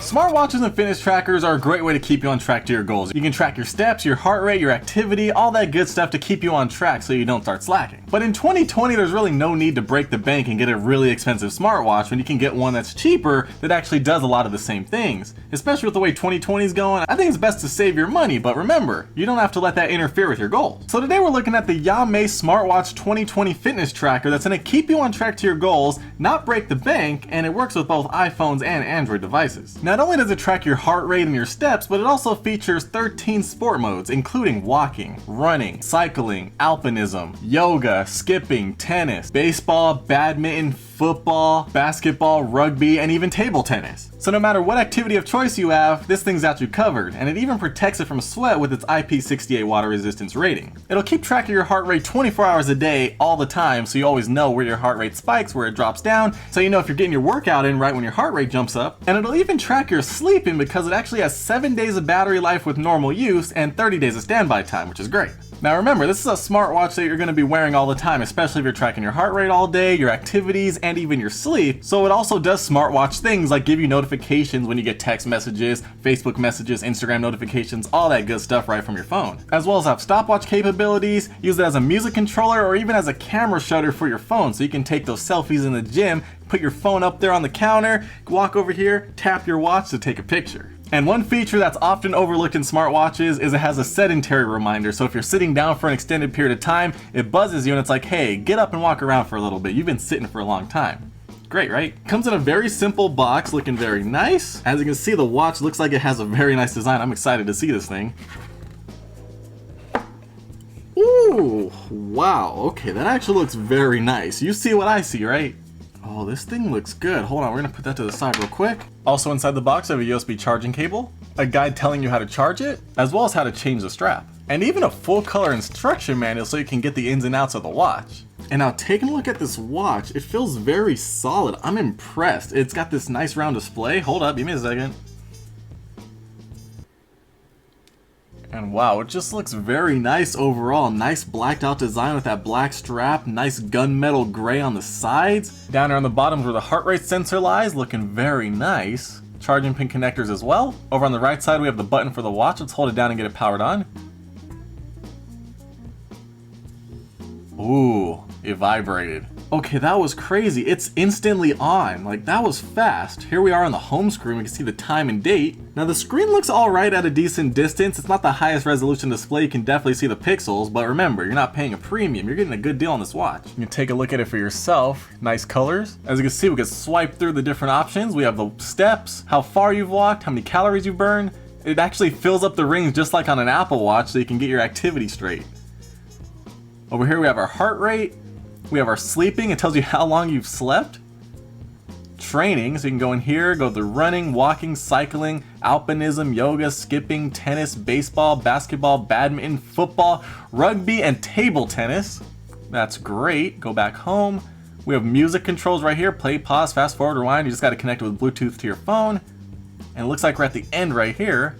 Smartwatches and fitness trackers are a great way to keep you on track to your goals. You can track your steps, your heart rate, your activity, all that good stuff to keep you on track so you don't start slacking. But in 2020, there's really no need to break the bank and get a really expensive smartwatch when you can get one that's cheaper that actually does a lot of the same things. Especially with the way 2020 is going, I think it's best to save your money, but remember, you don't have to let that interfere with your goals. So today we're looking at the YAMAY Smartwatch 2020 fitness tracker that's going to keep you on track to your goals, not break the bank, and it works with both iPhones and Android devices. Not only does it track your heart rate and your steps, but it also features 13 sport modes, including walking, running, cycling, alpinism, yoga, skipping, tennis, baseball, badminton, football, basketball, rugby, and even table tennis. So no matter what activity of choice you have, this thing's got you covered, and it even protects it from sweat with its IP68 water resistance rating. It'll keep track of your heart rate 24 hours a day, all the time, so you always know where your heart rate spikes, where it drops down, so you know if you're getting your workout in right when your heart rate jumps up. And it'll even track your sleeping because it actually has 7 days of battery life with normal use and 30 days of standby time, which is great. Now remember, this is a smartwatch that you're going to be wearing all the time, especially if you're tracking your heart rate all day, your activities, and even your sleep. So it also does smartwatch things like give you notifications when you get text messages, Facebook messages, Instagram notifications, all that good stuff right from your phone. As well as have stopwatch capabilities, use it as a music controller, or even as a camera shutter for your phone, so you can take those selfies in the gym, put your phone up there on the counter, walk over here, tap your watch to take a picture. And one feature that's often overlooked in smartwatches is it has a sedentary reminder, so if you're sitting down for an extended period of time, it buzzes you and it's like, hey, get up and walk around for a little bit, you've been sitting for a long time. Great, right? Comes in a very simple box, looking very nice. As you can see, the watch looks like it has a very nice design. I'm excited to see this thing. Ooh, wow, okay, that actually looks very nice. You see what I see, right? Oh, this thing looks good. Hold on, we're gonna put that to the side real quick. Also inside the box, I have a USB charging cable, a guide telling you how to charge it, as well as how to change the strap, and even a full color instruction manual so you can get the ins and outs of the watch. And now taking a look at this watch, it feels very solid. I'm impressed. It's got this nice round display. Hold up, give me a second. And wow, it just looks very nice overall. Nice blacked out design with that black strap, nice gunmetal gray on the sides. Down here on the bottom is where the heart rate sensor lies, looking very nice. Charging pin connectors as well. Over on the right side we have the button for the watch. Let's hold it down and get it powered on. Ooh, it vibrated. Okay, that was crazy. It's instantly on. Like, that was fast. Here we are on the home screen. We can see the time and date. Now, the screen looks all right at a decent distance. It's not the highest resolution display. You can definitely see the pixels, but remember, you're not paying a premium. You're getting a good deal on this watch. You can take a look at it for yourself. Nice colors. As you can see, we can swipe through the different options. We have the steps, how far you've walked, how many calories you've burned. It actually fills up the rings just like on an Apple Watch so you can get your activity straight. Over here, we have our heart rate. We have our sleeping, it tells you how long you've slept. Training, so you can go in here, go through running, walking, cycling, alpinism, yoga, skipping, tennis, baseball, basketball, badminton, football, rugby, and table tennis. That's great. Go back home. We have music controls right here, play, pause, fast forward, rewind. You just got to connect it with Bluetooth to your phone. And it looks like we're at the end right here.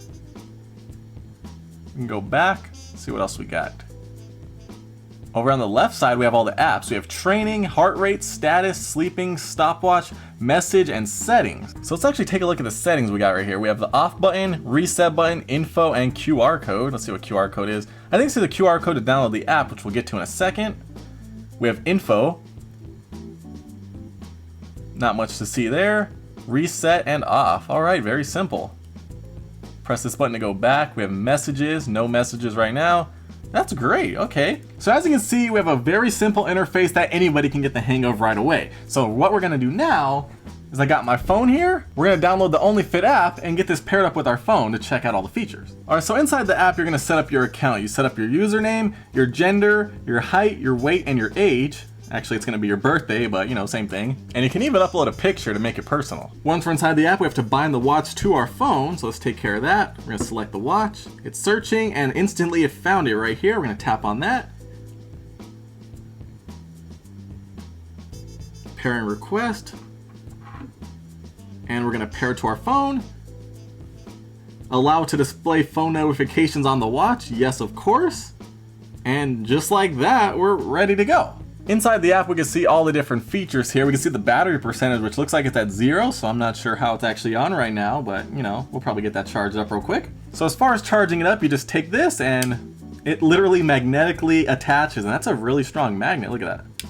We can go back, see what else we got. Over on the left side, we have all the apps. We have training, heart rate, status, sleeping, stopwatch, message, and settings. So let's actually take a look at the settings we got right here. We have the off button, reset button, info, and QR code. Let's see what QR code is. I think it's the QR code to download the app, which we'll get to in a second. We have info. Not much to see there. Reset and off. All right, very simple. Press this button to go back. We have messages, no messages right now. That's great, okay. So as you can see, we have a very simple interface that anybody can get the hang of right away. So what we're gonna do now is I got my phone here. We're gonna download the OnlyFit app and get this paired up with our phone to check out all the features. All right, so inside the app, you're gonna set up your account. You set up your username, your gender, your height, your weight, and your age. Actually, it's gonna be your birthday, but you know, same thing. And you can even upload a picture to make it personal. Once we're inside the app, we have to bind the watch to our phone, so let's take care of that. We're gonna select the watch, it's searching, and instantly it found it right here. We're gonna tap on that. Pairing request. And we're gonna pair it to our phone. Allow it to display phone notifications on the watch, yes of course. And just like that, we're ready to go. Inside the app, we can see all the different features here. We can see the battery percentage, which looks like it's at 0, so I'm not sure how it's actually on right now, but you know, we'll probably get that charged up real quick. So as far as charging it up, you just take this and it literally magnetically attaches, and that's a really strong magnet. Look at that.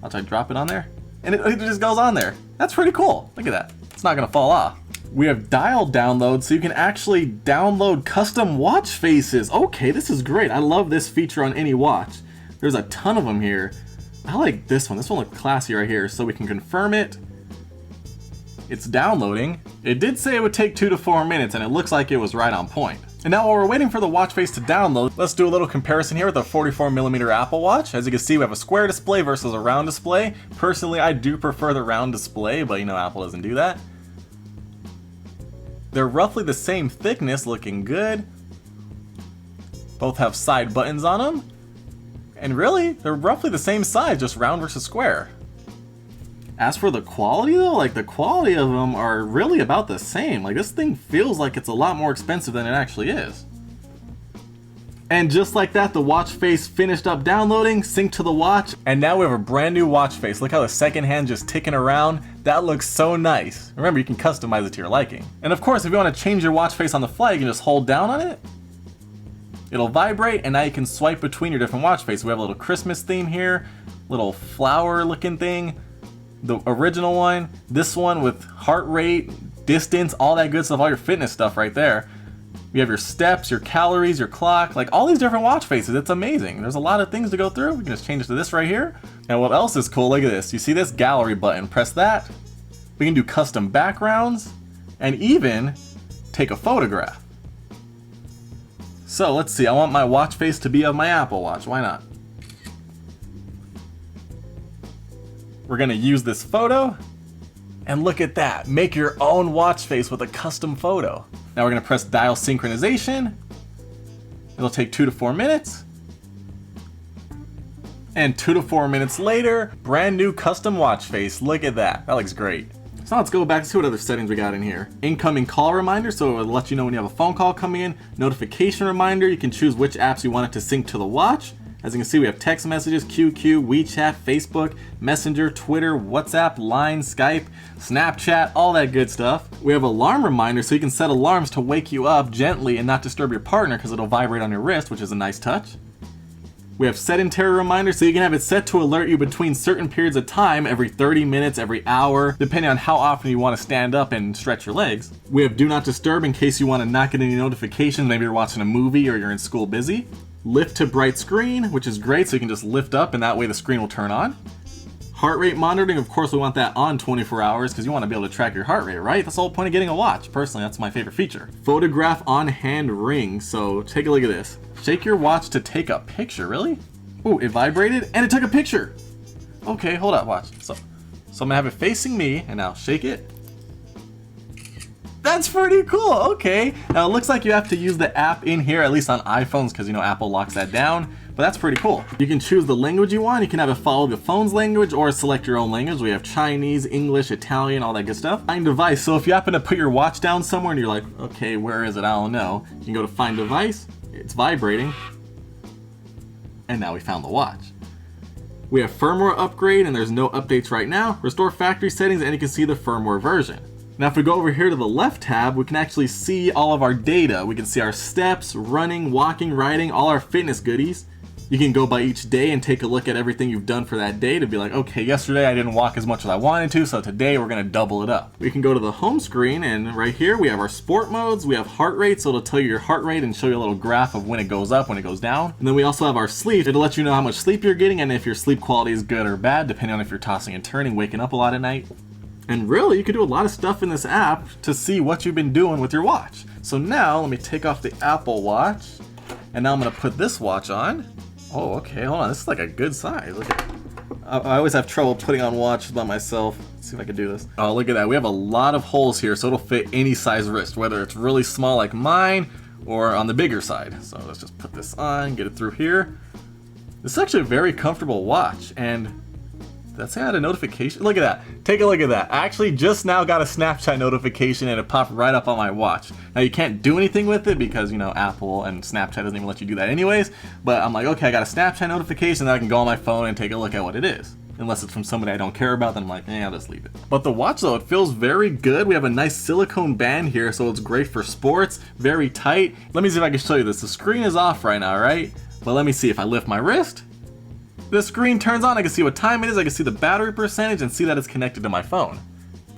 I'll try to drop it on there, and it just goes on there. That's pretty cool. Look at that. It's not gonna fall off. We have dial download, so you can actually download custom watch faces. Okay, this is great. I love this feature on any watch. There's a ton of them here. I like this one. This one looks classy right here. So we can confirm it. It's downloading. It did say it would take 2 to 4 minutes, and it looks like it was right on point. And now while we're waiting for the watch face to download, let's do a little comparison here with the 44mm Apple Watch. As you can see, we have a square display versus a round display. Personally, I do prefer the round display, but you know, Apple doesn't do that. They're roughly the same thickness, looking good. Both have side buttons on them. And really, they're roughly the same size, just round versus square. As for the quality though, like the quality of them are really about the same. Like this thing feels like it's a lot more expensive than it actually is. And just like that, the watch face finished up downloading, synced to the watch, and now we have a brand new watch face. Look how the second hand just ticking around. That looks so nice. Remember, you can customize it to your liking. And of course, if you want to change your watch face on the fly, you can just hold down on it. It'll vibrate, and now you can swipe between your different watch faces. We have a little Christmas theme here, little flower looking thing, the original one, this one with heart rate, distance, all that good stuff, all your fitness stuff right there. You have your steps, your calories, your clock, like all these different watch faces. It's amazing. There's a lot of things to go through. We can just change it to this right here. And what else is cool, look at this. You see this gallery button, press that. We can do custom backgrounds and even take a photograph. So let's see, I want my watch face to be of my Apple Watch, why not? We're gonna use this photo, and look at that, make your own watch face with a custom photo. Now we're gonna press dial synchronization. It'll take 2 to 4 minutes. And 2 to 4 minutes later, brand new custom watch face, look at that, that looks great. So let's go back to see what other settings we got in here. Incoming call reminder, so it'll let you know when you have a phone call coming in. Notification reminder, you can choose which apps you want it to sync to the watch. As you can see, we have text messages, QQ, WeChat, Facebook, Messenger, Twitter, WhatsApp, Line, Skype, Snapchat, all that good stuff. We have alarm reminder, so you can set alarms to wake you up gently and not disturb your partner because it'll vibrate on your wrist, which is a nice touch. We have sedentary reminder, so you can have it set to alert you between certain periods of time, every 30 minutes, every hour, depending on how often you want to stand up and stretch your legs. We have do not disturb in case you want to not get any notifications, maybe you're watching a movie or you're in school busy. Lift to bright screen, which is great, so you can just lift up and that way the screen will turn on. Heart rate monitoring, of course we want that on 24 hours because you want to be able to track your heart rate, right? That's the whole point of getting a watch. Personally, that's my favorite feature. Photograph on hand ring, so take a look at this. Shake your watch to take a picture, really? Ooh, it vibrated and it took a picture. Okay, hold up, watch. So I'm gonna have it facing me and now shake it. That's pretty cool, okay. Now it looks like you have to use the app in here, at least on iPhones, because you know Apple locks that down, but that's pretty cool. You can choose the language you want. You can have it follow the phone's language or select your own language. We have Chinese, English, Italian, all that good stuff. Find device, so if you happen to put your watch down somewhere and you're like, okay, where is it? I don't know. You can go to find device, it's vibrating, and now we found the watch. We have firmware upgrade, and there's no updates right now. Restore factory settings, and you can see the firmware version. Now if we go over here to the left tab, we can actually see all of our data. We can see our steps, running, walking, riding, all our fitness goodies. You can go by each day and take a look at everything you've done for that day to be like, okay, yesterday I didn't walk as much as I wanted to, so today we're gonna double it up. We can go to the home screen, and right here we have our sport modes, we have heart rate, so it'll tell you your heart rate and show you a little graph of when it goes up, when it goes down. And then we also have our sleep. It'll let you know how much sleep you're getting and if your sleep quality is good or bad, depending on if you're tossing and turning, waking up a lot at night. And really, you can do a lot of stuff in this app to see what you've been doing with your watch. So now, let me take off the Apple Watch, and now I'm gonna put this watch on. Oh, okay, hold on, this is like a good size. Look at, I always have trouble putting on watches by myself. Let's see if I can do this. Oh, look at that, we have a lot of holes here, so it'll fit any size wrist, whether it's really small like mine, or on the bigger side. So let's just put this on, get it through here. This is actually a very comfortable watch, and Did that say I had a notification? Look at that. Take a look at that. I actually just now got a Snapchat notification and it popped right up on my watch. Now you can't do anything with it because, you know, Apple and Snapchat doesn't even let you do that anyways. But I'm like, okay, I got a Snapchat notification, then I can go on my phone and take a look at what it is. Unless it's from somebody I don't care about, then I'm like, I'll just leave it. But the watch though, it feels very good. We have a nice silicone band here, so it's great for sports, very tight. Let me see if I can show you this. The screen is off right now, right? But let me see if I lift my wrist. The screen turns on, I can see what time it is, I can see the battery percentage and see that it's connected to my phone.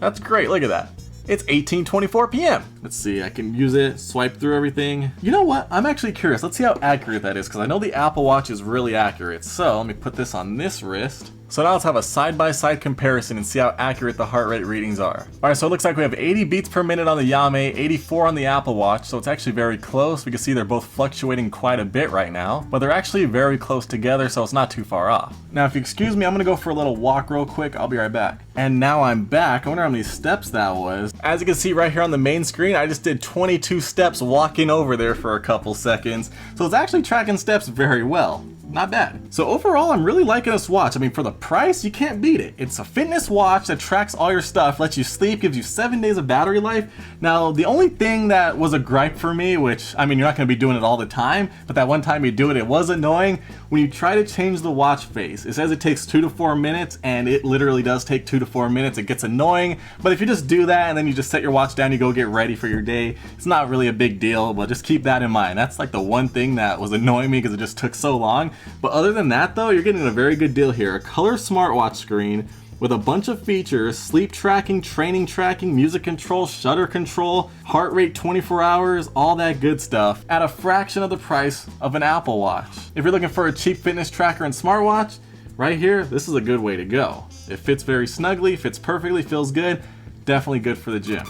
That's great, look at that. It's 18:24 p.m. Let's see, I can use it, swipe through everything. You know what, I'm actually curious. Let's see how accurate that is, because I know the Apple Watch is really accurate. So let me put this on this wrist. So now let's have a side-by-side comparison and see how accurate the heart rate readings are. Alright, so it looks like we have 80 beats per minute on the YAMAY, 84 on the Apple Watch, so it's actually very close. We can see they're both fluctuating quite a bit right now, but they're actually very close together, so it's not too far off. Now, if you excuse me, I'm gonna go for a little walk real quick. I'll be right back. And now I'm back. I wonder how many steps that was. As you can see right here on the main screen, I just did 22 steps walking over there for a couple seconds, so it's actually tracking steps very well. Not bad. So overall, I'm really liking this watch. I mean, for the price, you can't beat it. It's a fitness watch that tracks all your stuff, lets you sleep, gives you 7 days of battery life. Now, the only thing that was a gripe for me, which, I mean, you're not gonna be doing it all the time, but that one time you do it, it was annoying. When you try to change the watch face, it says it takes 2 to 4 minutes, and it literally does take 2 to 4 minutes. It gets annoying, but if you just do that and then you just set your watch down, you go get ready for your day, it's not really a big deal, but just keep that in mind. That's like the one thing that was annoying me because it just took so long. But other than that though, you're getting a very good deal here. A color smartwatch screen with a bunch of features: sleep tracking, training tracking, music control, shutter control, heart rate 24 hours, all that good stuff at a fraction of the price of an Apple Watch. If you're looking for a cheap fitness tracker and smartwatch, right here, this is a good way to go. It fits very snugly, fits perfectly, feels good, definitely good for the gym.